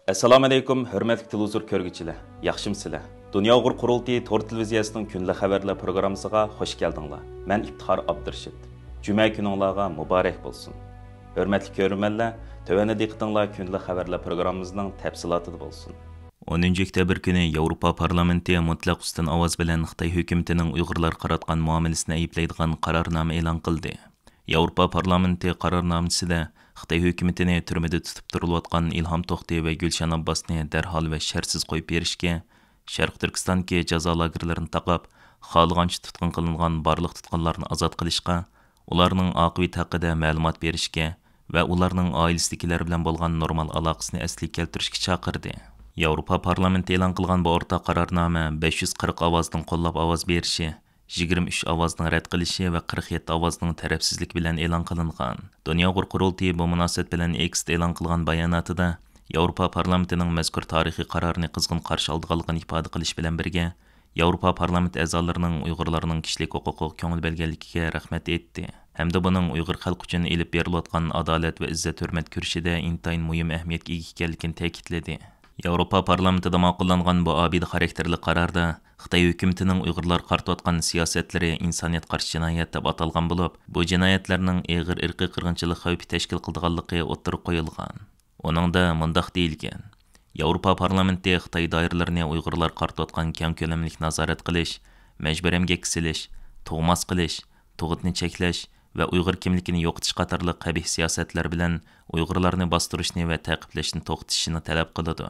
Assalomu alaykum, hurmatli televizor ko'rguvchilar. Yaxshimsizlar? Dunyo Uyg'ur qurultiyi tor televiziyasining kunlik xabarlar programmasiga xush keldinglar. Men Iftixor Abdurashid. Juma kuningizga muborak bo'lsin. Hurmatli ko'ruvchilar, tövəndə diqqətinizlər kunlik xabarlar programmamızın təfsilatı bo'lsin. 10 oktyabr kuni Yevropa parlamenti mutlaq ustun ovoz bilan Xitoy hukumatining Uyg'urlar qaratgan muomalasini ayblaydigan qarornoma e'lon qildi. Yevropa parlamenti qarornomasida Xitoy hukumatini turmada tutib turilayotgan İlham To'xti va Gulshan Abbosni darhol va shartsiz qo'yib berishga, Sharq Turkistondagi jazo lagerlarini taqab, xohlagancha tutqun qilingan barliq tutqunlarni ozod qilishga, ularning oqibati haqida ma'lumot berishga va ularning oilasidagilar bilan bo'lgan normal aloqasini asliga keltirishga chaqirdi. Yevropa parlamenti e'lon qilgan bu o'rtaq qarornoma 540 ovozning qo'llab ovoz berishi, 23 ovozning rad qilishi va 47 ovozning tarafsizlik bilan e'lon qilingan. Dunyo Uyg'ur qurultiyi bu munosabat bilan X e'lon qilgan bayonotida Yevropa parlamentining mazkur tarixiy qarorini qizg'in qarshi olganligini ifoda qilish bilan birga, Yevropa parlamenti a'zolarining Uyg'urlarning kishilik huquqiga ko'ngil berganligiga rahmat etdi. Hamda buning Uyg'ur xalqi uchun elib berilayotgan adolat va izzat hurmat kurashida intayin muhim ahamiyatga ega ekanligini ta'kidladi. Yevropa parlamentida ma'qullangan bu abidi xarakterli qarorda Xitoy hukumatining Uyg'urlar qaratayotgan siyosatlari insoniyat qarshi jinoyat deb atalgan bo'lib, bu jinoyatlarning og'ir irqiy qirg'inchilik xavfi tashkil qilganligi o'tirib qo'yilgan. Uningda mundaq deyilgan: Yevropa parlamenti Xitoy doiralarini Uyg'urlar qaratayotgan keng ko'lamli nazorat qilish, majbur emgak silish, tug'mas qilish, tug'utni cheklash va Uyg'ur kimligini yo'qotish qatorli qabih siyosatlar bilan Uyg'urlarni bostirishni va ta'qiblashni to'xtatishni talab qiladi.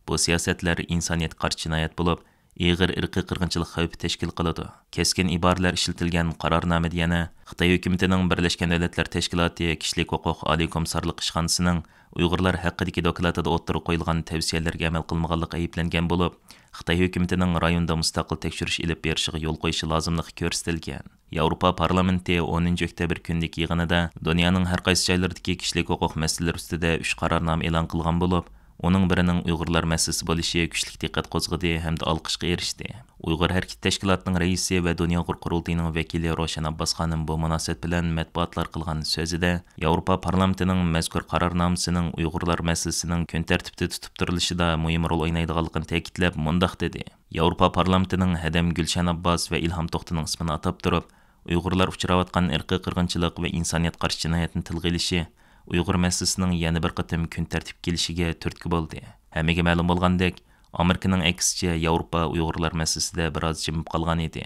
Bu siyosatlar insoniyat qarshi jinoyat bo'lib, og'ir irqiy qirg'inchilik xavfi tashkil qiladi. Keskin iboralar ishlatilgan qarornomada yana Xitoy hukumatining Birlashgan Davlatlar Tashkiloti kishilik huquq oliy komissarlik ishxonasining Uyg'urlar haqidagi dokladida o'tirib qo'yilgan tavsiyalarga amal qilmaganligi ayblangan bo'lib, Xitoy hukumatining rayonda mustaqil tekshirish ilib berishiga yo'l qo'yishi lozimligi ko'rsatilgan. Yevropa parlamenti 10 oktyabr kundagi yig'inida dunyoning har qaysi joylaridagi kishilik huquq masalalari ustida 3 qarornoma e'lon qilgan bo'lib, uning birining Uyg'urlar masalasi bo'lishi kuchli diqqat qo'zg'adi hamda olqishga erishdi. Uyg'ur harkat tashkilotining raisi va Dunyo Uyg'ur qurultiyining vakili Roshan Abbos xonim bu munosabat bilan matbuotlar qilgan so'zida Yevropa parlamentining mazkur qarornomasining Uyg'urlar masalasining kun tartibida tutib turilishida muhim rol o'ynaydiganligini ta'kidlab, mundaq dedi: Yevropa parlamentining hadam Gulshan Abbos va İlham To'xtining ismini atab turib, Uyg'urlar uchrayotgan irqiy qirg'inchilik va insoniyat qarshi jinoyatni tilga olishi Uyg'ur masalasining yana bir qatim kun tartib kelishiga turtki bo'ldi. Hammaga ma'lum bo'lgandek, Amerikaning aksicha Yevropa Uyg'urlar masalasida biroz jimib qolgan edi.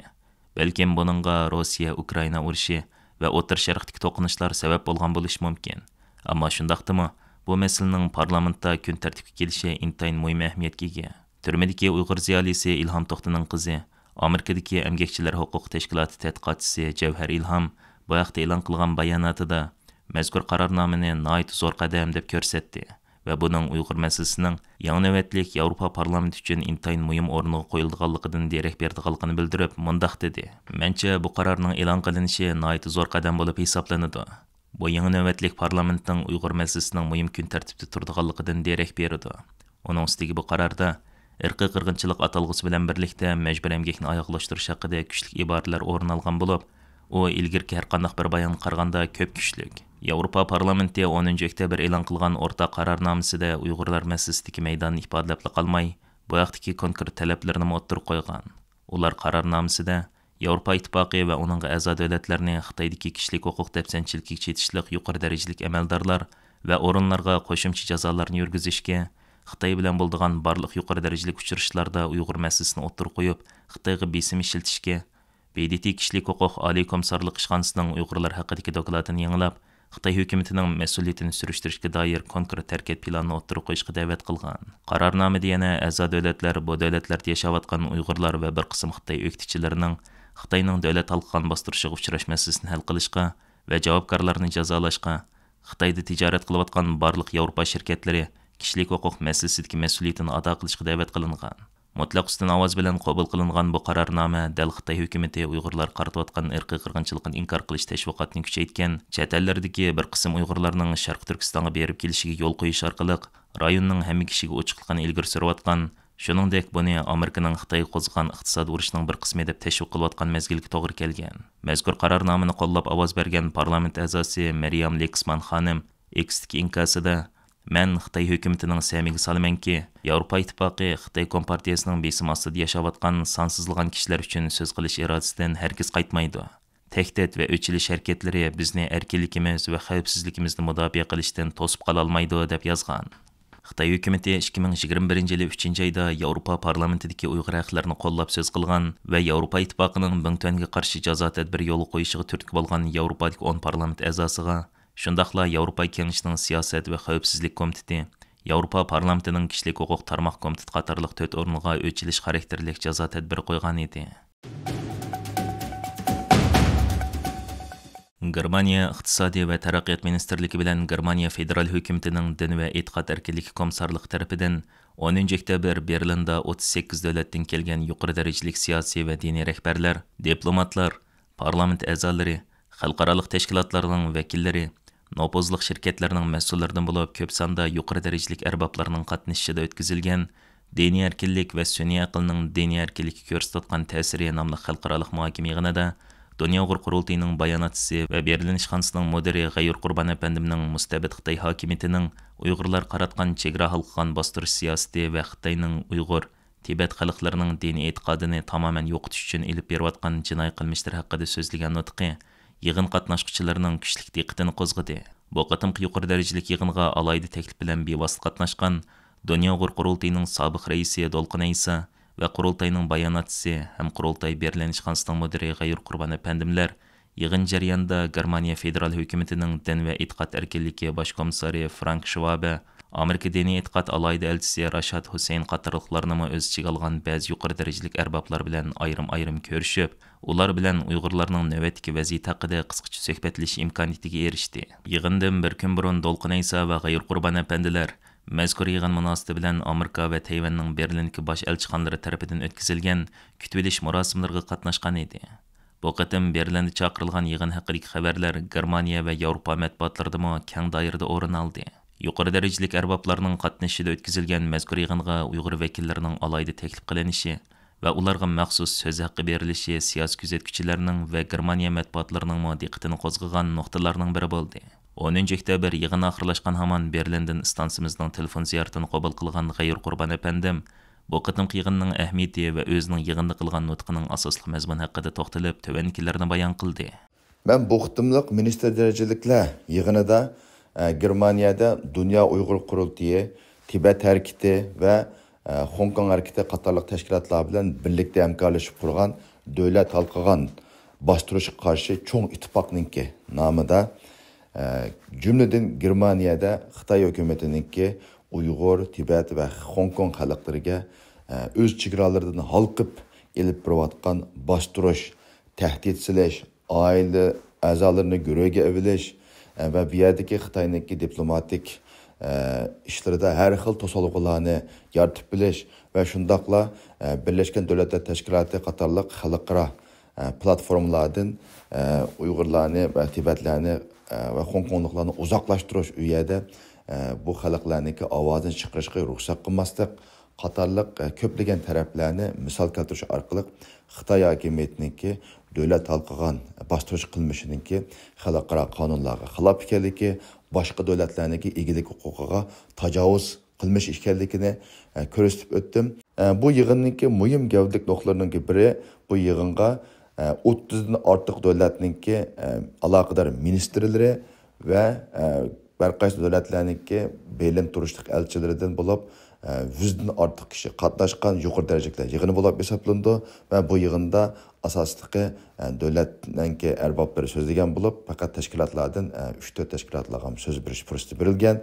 Balkim buningga Rossiya Ukraina urushi va O'rta Sharqdagi to'qinishlar sabab bo'lgan bo'lishi mumkin. Ammo shundaqdimi, bu masalaning parlamentda kun tartibga kelishi intayin muhim ahamiyatga ega. Turmadagi Uyg'ur ziyolisi İlham To'xtining qizi, Amerikadagi Emgakchilar huquq tashkiloti tadqiqotchisi Javhar Ilham bu haqda e'lon qilgan bayonotida mazkur qarornomani nihoyat zo'r qadam deb ko'rsatdi va buning Uyg'ur masalasining yangi navbatlik Yevropa parlamenti uchun intayin muhim o'rniga qo'yilganligidan derak berdiganligini bildirib, mundaq dedi: "Mencha bu qarorning e'lon qilinishi nihoyat zo'r qadam bo'lib hisoblanadi. Bu yangi navbatlik parlamentning Uyg'ur masalasining muhim kun tartibida turadiganligidan derak beradi. Uning ustiga bu qarorda irqiy qirg'inchilik atalg'usi bilan birlikda majbur emgakni oyoqlashtirish haqida kuchli iboralar o'rin olgan bo'lib, u ilgirki har qanday bir bayon qaraganda ko'p kuchlik. Yevropa parlamenti 10 oktyabr e'lon qilgan o'rtaq qarornomasida Uyg'urlar masalasidagi maydonni ifodalab qolmay, bu vaqtdagi konkret talablarni o'ttirib qo'ygan. Ular qarornomasida Yevropa ittifoqi va uning a'zo davlatlarini Xitoydagi kishilik huquq dafsanchiligiga chetishlik yuqori darajalik amaldorlar va o'rinlarga qo'shimcha jazolarni yurgizishga, Xitoy bilan bo'lgan barliq yuqori darajalik uchrashuvlarda Uyg'ur masalasini o'ttirib qo'yib, Xitoyga besim ishlatishga, BDT kishilik huquq oliy komissarlik ishxonasining Uyg'urlar haqidagi dokladini yanglab, Xitoy hukumatining mas'uliyatini surishtirishga doir konkret harakat planini o'ttirib qo'yishga da'vat qilgan. Qarornomada yana a'zo davlatlar bu davlatlarda yashayotgan Uyg'urlar va bir qism Xitoy o'qituvchilarining Xitoyning davlat xalqini bostirishiga uchrash masalasini hal qilishga va javobgarlarni jazolashga, Xitoyda tijorat qilayotgan barliq Yevropa shirkatlari kishilik huquq masalasidagi mas'uliyatini ado qilishga da'vat qilingan. Mutlaq ustun ovoz bilan qabul qilingan bu qarornoma dal Xitoy hukumati Uyg'urlar qaratayotgan irqiy qirg'inchilikni inkor qilish tashviqotini kuchaytgan, chet ellardagi bir qism Uyg'urlarning Sharq Turkistonga berib kelishiga yo'l qo'yish orqali rayonning hamma kishiga ochiqlikni ilgari surayotgan, shuningdek buni Amerikaning Xitoy qo'zg'agan iqtisod urushining bir qismi deb tashviq qilayotgan mezgilga to'g'ri kelgan. Mazkur qarornomani qo'llab ovoz bergan parlament a'zosi Maryam Lexman xonim X'dagi inkasida Мен Xitoy hökumətinin səmiga salamanki, Yevropa İttifaqı Xitoy Kompartiyasının besim ostida yaşayotgan sansızlığan kişiler üçün söz qilish irodasidan hargiz qaytmaydi. Tehdit və öçilish hərəkətləri bizni erkinlikimiz və xavfsizlikimizni müdafiə qilishdan to'sib qala olmaydi deb yozgan. Xitoy hökuməti 2021 yılı 3 ayda Yevropa parlamentidagi Uyg'ur haqlarini qo'llab so'z qilgan və Yevropa İttifaqının Bingtuanga qarshi jazo tadbiri yo'l qo'yishiga turtki bo'lgan Yevropadagi 10 parlament a'zosiga shundaqla Yevropa Kengashining siyosat va xavfsizlik komiteti, Yevropa parlamentining kishilik huquq tarmoq komiteti qatorliq 4 o'ringa o'chilish xarakterlik jazo tadbiri qo'ygan edi. Germaniya iqtisodiy va taraqqiyot ministerligi bilan Germaniya federal hukumatining din va e'tiqod erkinligi komissarligi tarafidan 10 oktyabr Berlinda 38 davlatdan kelgan yuqori darajalik siyosiy va diniy rahbarlar, diplomatlar, parlament a'zolari, xalqaro tashkilotlarning vakillari, nopozliq shirkatlarning mas'ullaridan bo'lib ko'p sonda yuqori darajalik arboblarning qatnashishida o'tkazilgan diniy erkinlik va sun'iy aqlning diniy erkinlikka ko'rsatgan ta'siri nomli xalqaro muhokama yig'inida Dünya Uyg'ur qurultayining bayonotchisi va Berlin ishxonasining mudiri G'ayur Qurban apandimning mustabid Xitoy hokimiyatining Uyg'urlar qaratgan chegara halqagan bostirish siyosati va Xitoyning Uyg'ur, Tibet xalqlarining diniy e'tiqodini tamoman yo'qotish uchun ilib berayotgan jinoiy qilmishlar haqida so'zlagan nutqi yig'in qatnashchilarining kuchli diqqatini qo'zg'adi. Bu qatimqi yuqori darajalik yig'inga alayda taklif bilan bevosita qatnashgan Dünya Uyg'ur qurultayining sobiq raisi Dolqin Aysa va qurultayning bayonotchisi ham qurultay Berlin ishxonasining mudiri G'ayur Qurban apandimlar yig'in jarayonida Germaniya federal hukumatining din va e'tiqod erkinligi bosh komissari Frank Schwabe, Amerika diniy e'tiqod alayda elchisi Rashad Hussein qatorliqlarni o'z ichiga olgan ba'zi yuqori darajalik arboblar bilan ayrim ko'rishib, ular bilan Uyg'urlarning navbatdagi vaziyati haqida qisqacha suhbatlashish imkoniyatiga erishdi. Yig'indan bir kun burun Dolqin Aysa va G'ayur Qurban apandilar mazkur yig'in munosabati bilan Amerika va Tayvanning Berlindagi bosh elchixonalari tarafidan o'tkazilgan kutilish marosimlariga qatnashgan edi. Bu qatim Berlinda chaqirilgan yig'in haqidagi xabarlar Germaniya va Yevropa matbuotlarida keng doirada o'rin oldi. Yuqori darajalik arboblarning qatnashishida o'tkazilgan mazkur yig'inga Uyg'ur vakillarining alayda taklif qilinishi va ularga maxsus so'z haqqi berilishi siyosiy kuzatuvchilarning va Germaniya matbuotlarining diqqatini qo'zg'agan nuqtalarning biri bo'ldi. 10 oktyabr yig'in oxirlashgan hamon Berlindan istansimizning telefon ziyoratini qabul qilgan G'ayur Qurban apandim bu qatimqi yig'inning ahamiyati va o'zining yig'inda qilgan nutqining asosli mazmuni haqida to'xtalib, tovankilarni bayon qildi. Men bu qitimliq ministr darajaliklar yig'inida Germaniyada Dünya Uyg'ur qurultayi, Tibet harakati va Hong Kong harakati qatorliq tashkilotlar bilan birlikda hamkorlashib qurgan davlat halqagan bostirishga qarshi cho'ng ittifoqninki nomida cümleden Germaniyada Xitoy hukumatiningki Uyg'ur, Tibet va Hong Kong xalqlariga o'z chegaralaridan halqib elib borayotgan bostirish, tahdid silish, oila a'zolarini guruhga avilish va bu yerdagi Xitoyningki diplomatik ishlarida har xil to'solg'ularni yaratib bilish va shundaqla Birlashgan Davlatlar Tashkiloti qatorliq xalqaro platformalardan Uyg'urlarni va Tibetlarni va Hong Kongliklarni uzoqlashtirish u yerda bu xalqlarningki ovozini chiqarishga ruxsat qilmaslik qatorliq ko'plagan taraflarni misol keltirish orqali Xitoy hokimiyatiningki davlat talqigan bostirish qilmishiningki xalqaro qonunlarga xilof ekanligi, boshqa davlatlarningki egilik huquqiga tajovuz qilmish ekanligini ko'rsatib o'tdim. Bu yig'inning muhim gavdik nuqtalarining biri bu yig'inga 30 dan ortiq davlatningki aloqador ministrlari va barqaysi davlatlarningki Berlin turishlik elchilaridan bo'lib 100 dan ortiq kishi qatnashgan yuqori darajaliklar yig'ini bo'lib hisoblandi va bu yig'inda asosliqi davlatningki arboblari so'zlagan bo'lib, faqat tashkilotlardan 3-4 tashkilotlarga so'z berish fursati berilgan.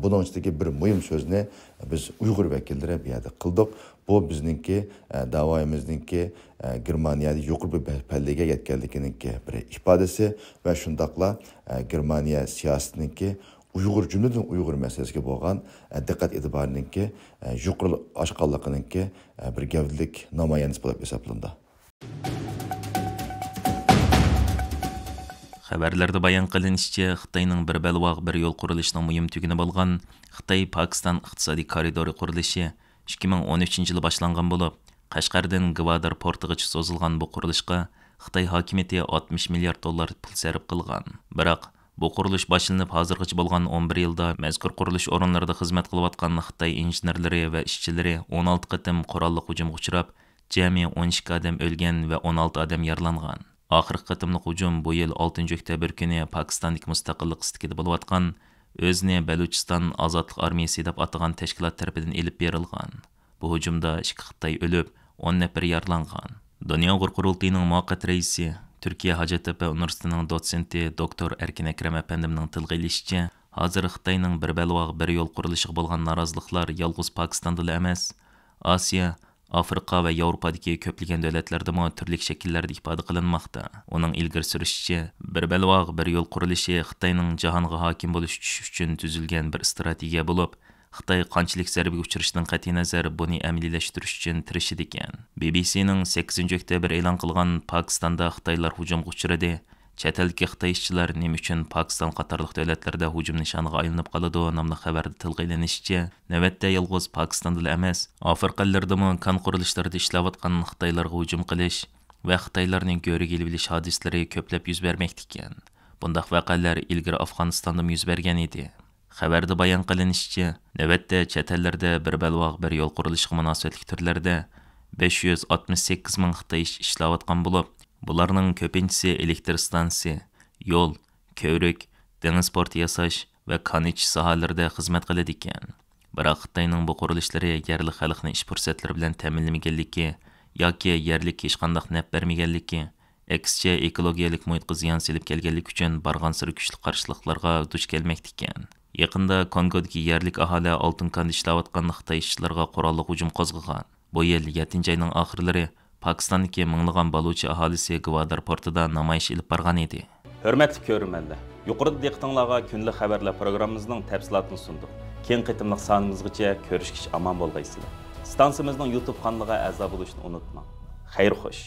Buning ichidagi bir muhim so'zni biz Uyg'ur vakillari bu yerda qildik. Bu bizningki da'voyimizningki Germaniyada yuqori bir pallaga yetganliginingki bir ifodasi va shundaqla Germaniya siyosatininki Uyg'ur jumladan Uyg'ur masalasiga bo'lgan diqqat e'tiboriningki yuqori oshqonliginingki bir gavdalik namoyandasi bo'lib hisoblandi. Xabarlarda bayon qilinishicha, Xitoyning bir balvoq bir yo'l qurilishining muhim tuguni bo'lgan Xitoy-Pokiston iqtisodiy koridori qurilishi 2013 yılı boshlangan bo'lib, Qashqardan Gwadar portigacha so'zilgan bu qurilishga Xitoy hokimiyati $60 milliard pul sarf qilgan. Biroq Bu qurilish boshlanib hozirgacha bo'lgan 11 yilda mazkur qurilish o'rinlarida xizmat qilayotgan Xitoy injenerlari va ishchilari 16 qatim qurolli hujumga uchrab, jami 12 odam o'lgan va 16 odam yaralangan. Oxirgi qatimliq hujum bu yil 6 oktyabr kuni Pokistondagi mustaqillik istikida bo'layotgan o'zini Baluchiston ozodlik armiyasi deb atagan tashkilot tomonidan elib berilgan. Bu hujumda 2 Xitoy o'lib, 10 nafar yaralangan. Dunyo Uyg'ur qurultiyining muvaqqat raisi Türkiye Hacettepe Üniversitesining dotsenti doktor Erkin Ekrem efendimning tilga ilishicha, hozir Xitoyning bir balvoq bir yo'l qurilishiga bo'lgan noroziliklar yolg'iz Pokistonda emas, Osiyo, Afrika va Yevropadagi ko'plagan davlatlarda turli shakllarda ifoda qilinmoqda. Uning ilgari surishicha, bir balvoq bir yo'l qurilishi Xitoyning jahonga hokim bo'lish uchun tuzilgan bir strategiya bo'lib, Xitoy qanchalik zarbaga uchrashidan qat'iy nazar buni amaliylashtirish uchun tirishadi ekan. BBCning 8 oktyabr e'lon qilgan Pokistonda Xitoylar hujumga uchradi. Chet eldagi Xitoy ishchilar nima uchun Pokiston qatorliq davlatlarda hujum nishoniga aylanib qoladi nomli xabarda tilga ilinishicha, navbatda yolg'iz Pokistonda emas, Afrikalardami kan qurilishlarida ishlayotgan Xitoylarga hujum qilish va Xitoylarning go'riga ilib hodislari ko'plab yuz bermoqda ekan. Bundaq voqealar ilgari Afg'onistonda yuz bergan edi. Xabarda bayon qilinishicha, navbatda chet ellarda bir balvoq bir yo'l qurilishiga munosabatli turlarda 568 ming Xitoy ishlayotgan bo'lib, bularning ko'pinchisi elektr stansiya, yo'l, ko'rik, dengiz porti yasash va kanich sohalarida xizmat qiladi ekan. Biroq Xitoyning bu qurilishlari yerli xalqni ish fursatlari bilan ta'minlamaganligi yoki yerlik hech qanday naf bermaganligi, aksicha ekologiyalik muhitga ziyon solib kelganligi uchun bargan sir kuchli qarshiliklarga duch kelmoqda ekan. Yaqında Kongodagi yerlik aholi oltin kan ishlayotgan Xitoy ishchilarga qurolli hujum qo'zg'agan. Bu yil 7 oyning oxirlari Pokistondagi minglagan Baluchi aholisi Gwadar portida namoyish ilib borgan edi. Hurmatli ko'rmanlar, yuqorida diqqatingizga kunlik xabarlar programmamizning tafsilotini sundik. Keng qitimliq sonimizgacha ko'rishkish omon bo'lgaysizlar. Stansiyamizning YouTube kanaliga a'zo bo'lishni unutmang. Xayr xo'sh.